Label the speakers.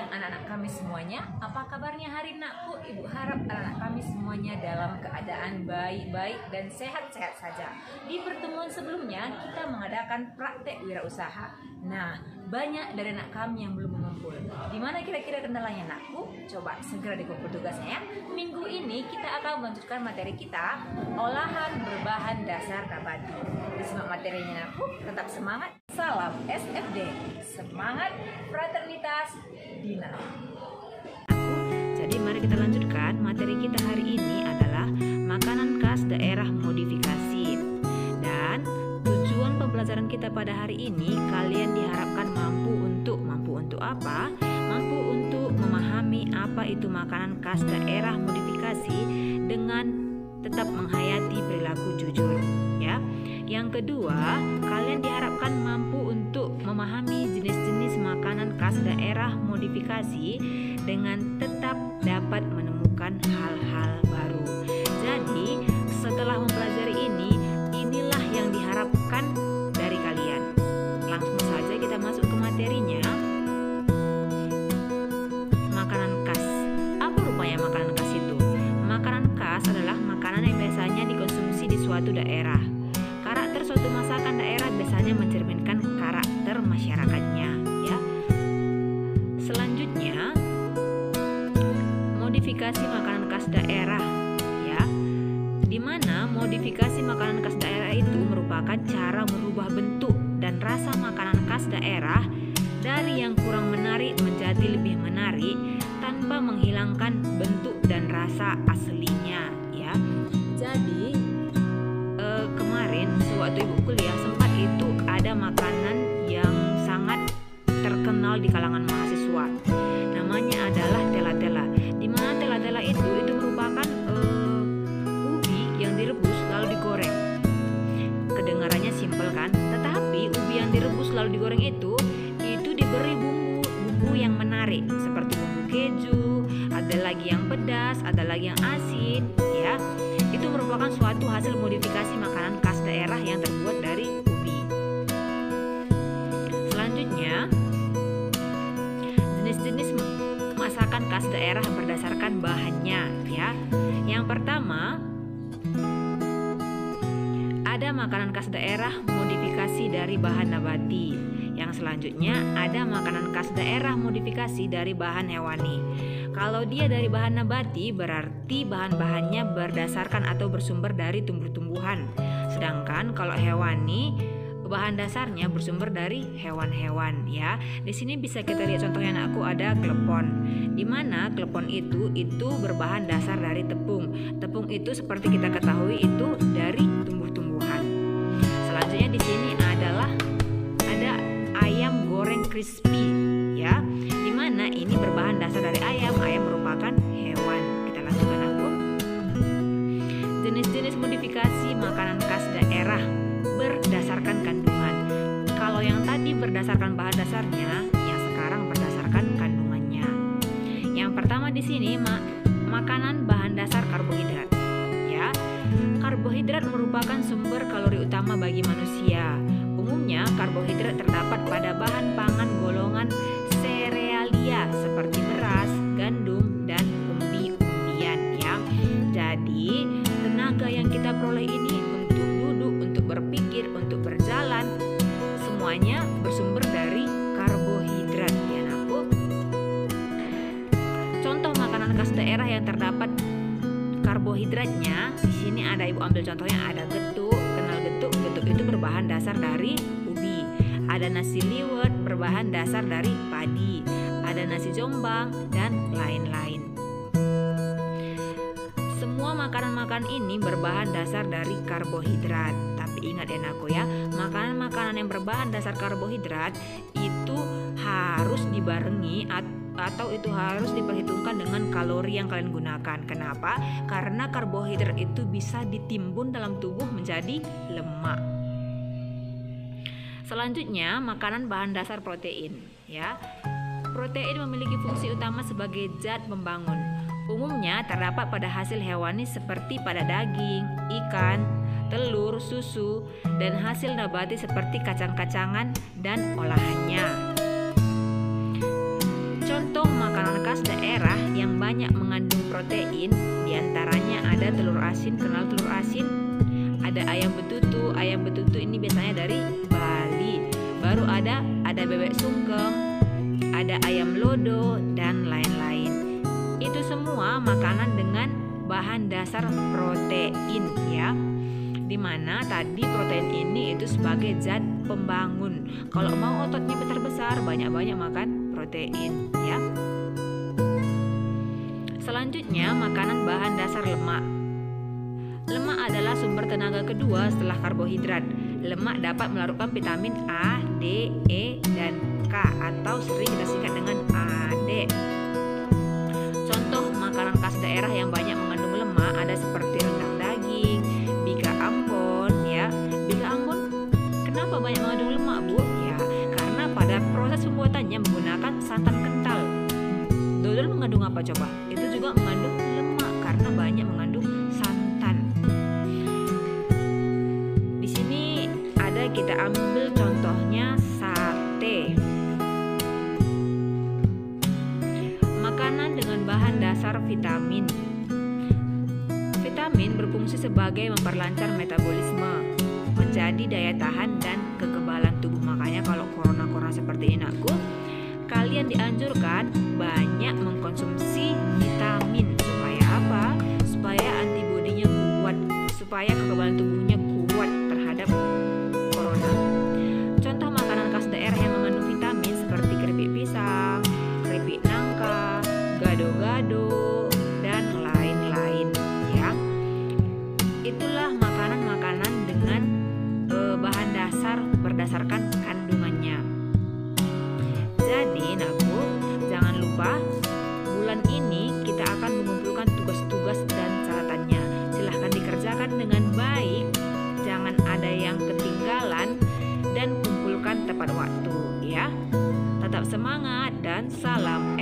Speaker 1: siang anak-anak kami semuanya. Apa kabarnya hari nakku? Ibu harap anak-anak kami semuanya dalam keadaan baik-baik dan sehat-sehat saja. Di pertemuan sebelumnya kita mengadakan praktek wirausaha. Nah, banyak dari anak kami yang belum mengumpul. Di mana kira-kira kendalanya nakku? Coba segera dikumpul tugasnya ya. Minggu ini kita akan melanjutkan materi kita, olahan berbahan dasar nabati. Disimak materinya nakku, tetap semangat. Salam SFD, semangat fraternitas Dina.
Speaker 2: Jadi mari kita lanjutkan. Materi kita hari ini adalah makanan khas daerah modifikasi. Dan tujuan pembelajaran kita pada hari ini, kalian diharapkan mampu untuk apa? Mampu untuk memahami apa itu makanan khas daerah modifikasi dengan tetap menghayati perilaku jujur, ya. Yang kedua, kalian diharapkan mampu untuk memahami jenis-jenis makanan khas daerah modifikasi dengan tetap dapat menemukan hal-hal baru. Jadi, setelah mempelajari ini, inilah yang diharapkan dari kalian. Langsung saja kita masuk ke materinya. Makanan khas. Apa rupanya makanan khas itu? Makanan khas adalah makanan yang biasanya dikonsumsi di suatu daerah. Karakter suatu masakan daerah biasanya mencerminkan karakter masyarakatnya, ya. Selanjutnya, modifikasi makanan khas daerah, ya. Di mana modifikasi makanan khas daerah itu merupakan cara merubah bentuk dan rasa makanan khas daerah dari yang kurang menarik menjadi lebih menarik tanpa menghilangkan bentuk dan rasa aslinya, ya. Jadi kemarin sewaktu ibu kuliah sempat itu ada makanan yang sangat terkenal di kalangan mahasiswa. Namanya adalah tela-tela. Di mana tela-tela itu merupakan ubi yang direbus lalu digoreng. Kedengarannya simpel kan? Tetapi ubi yang direbus lalu digoreng itu diberi bumbu yang menarik seperti bumbu keju, ada lagi yang pedas, ada lagi yang asin, ya. Itu merupakan suatu hasil modifikasi makanan khas daerah yang terbuat dari ubi. Selanjutnya, jenis-jenis masakan khas daerah berdasarkan bahannya, ya. Yang pertama, ada makanan khas daerah modifikasi dari bahan nabati. Yang selanjutnya ada makanan khas daerah modifikasi dari bahan hewani. Kalau dia dari bahan nabati berarti bahan-bahannya berdasarkan atau bersumber dari tumbuh-tumbuhan. Sedangkan kalau hewani bahan dasarnya bersumber dari hewan-hewan, ya. Di sini bisa kita lihat contohnya anakku ada klepon. Di mana klepon itu berbahan dasar dari tepung. Tepung itu seperti kita ketahui itu dari tumbuh-tumbuhan. Selanjutnya di sini adalah ada ayam goreng crispy, ya. Dimana ini berbahan dasar dari ayam. Ayam merupakan hewan. Kita lanjutkan aku. Jenis-jenis modifikasi makanan khas daerah berdasarkan kandungan. Kalau yang tadi berdasarkan bahan dasarnya, yang sekarang berdasarkan kandungannya. Yang pertama di sini makanan bahan dasar karbohidrat, ya. Karbohidrat merupakan sumber kalori utama bagi manusia. Umumnya karbohidrat terdapat pada bahan pangan golongan serealia seperti beras, gandum, dan umbi-umbian, ya. Jadi tenaga yang kita peroleh ini untuk duduk, untuk berpikir, untuk berjalan, semuanya bersumber dari karbohidrat, ya nakku. Contoh makanan khas daerah yang terdapat karbohidratnya, di sini ada ibu ambil contohnya ada getuk. Kenal getuk? Getuk itu berbahan dasar dari ubi. Ada nasi liwet berbahan dasar dari padi. Ada nasi jombang dan lain-lain. Semua makanan-makanan ini berbahan dasar dari karbohidrat. Tapi ingat ya nakku, ya, makanan-makanan yang berbahan dasar karbohidrat itu harus dibarengi atau itu harus diperhitungkan dengan kalori yang kalian gunakan. Kenapa? Karena karbohidrat itu bisa ditimbun dalam tubuh menjadi lemak. Selanjutnya, makanan bahan dasar protein, ya. Protein memiliki fungsi utama sebagai zat pembangun. Umumnya terdapat pada hasil hewani seperti pada daging, ikan, telur, susu, dan hasil nabati seperti kacang-kacangan dan olahannya. Contoh protein, diantaranya ada telur asin, kenal telur asin, ada ayam betutu ini biasanya dari Bali, baru ada bebek sungkem, ada ayam lodo, dan lain-lain. Itu semua makanan dengan bahan dasar protein ya, dimana tadi protein ini itu sebagai zat pembangun. Kalau mau ototnya besar-besar, banyak-banyak makan protein ya. Selanjutnya makanan bahan dasar lemak. Lemak adalah sumber tenaga kedua setelah karbohidrat. Lemak dapat melarutkan vitamin A, D, E, dan K atau sering kita singkat dengan AD. Contoh makanan khas daerah yang banyak mengandung lemak ada seperti rendang daging, bika Ambon ya. Bika Ambon kenapa banyak mengandung lemak, Bu? Ya, karena pada proses pembuatannya menggunakan santan kental. Dodol mengandung apa coba? Itu juga mengandung lemak karena banyak mengandung santan. Di sini ada kita ambil contohnya sate. Makanan dengan bahan dasar vitamin. Vitamin berfungsi sebagai memperlancar metabolisme, menjadi daya tahan dan kekebalan tubuh. Makanya kalau corona seperti ini aku, kalian dianjurkan banyak mengkonsumsi vitamin. Supaya apa? Supaya antibodinya kuat, supaya kekebalan tubuhnya kuat terhadap corona. Contoh makanan khas daerah yang mengandung vitamin seperti keripik pisang, keripik nangka, gado-gado, dan lain-lain ya. Itulah makanan-makanan dengan bahan dasar berdasarkan kandungannya. Jadi Naku, jangan lupa bulan ini kita akan mengumpulkan tugas-tugas dan catatannya. Silahkan dikerjakan dengan baik, jangan ada yang ketinggalan, dan kumpulkan tepat waktu ya. Tetap semangat dan salam